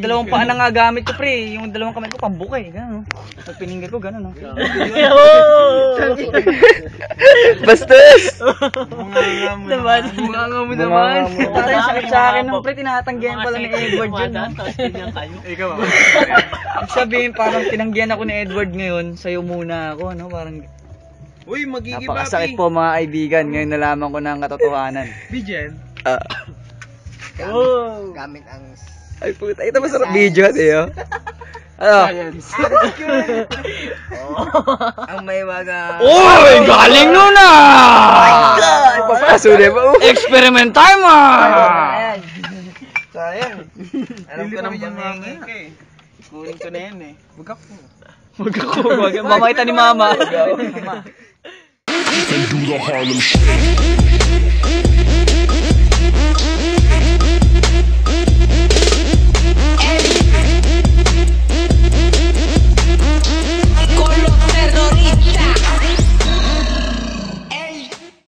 dalawang paa na nga gamit ko, pre. Yung dalawang kamay ko pambuka eh. Gano'n. Pag pininggan ko, gano'n. Bastos! Bunganga mo naman. Parang sakit sa akin nung pre, tinatanggihan pala ni Edward yun. Ikaw ba? Sabihin, parang tinanggihan ako ni Edward ngayon. Sa'yo muna ako, no? Parang Uy, magiging napakasakit po mga kaibigan. Ngayon nalaman ko na ang katotohanan. Bijan. Gamit ang Ay puta, ito masarap video eh, oh. Ano? ang may mga Uy! Galing nun ah! Papasuli ba? Experiment time ah! Ayan. Sayang. Alam ko nang mga eh. Kunin ko na yan eh. Huwag mamakita ni mama. And do the Harlem Shake.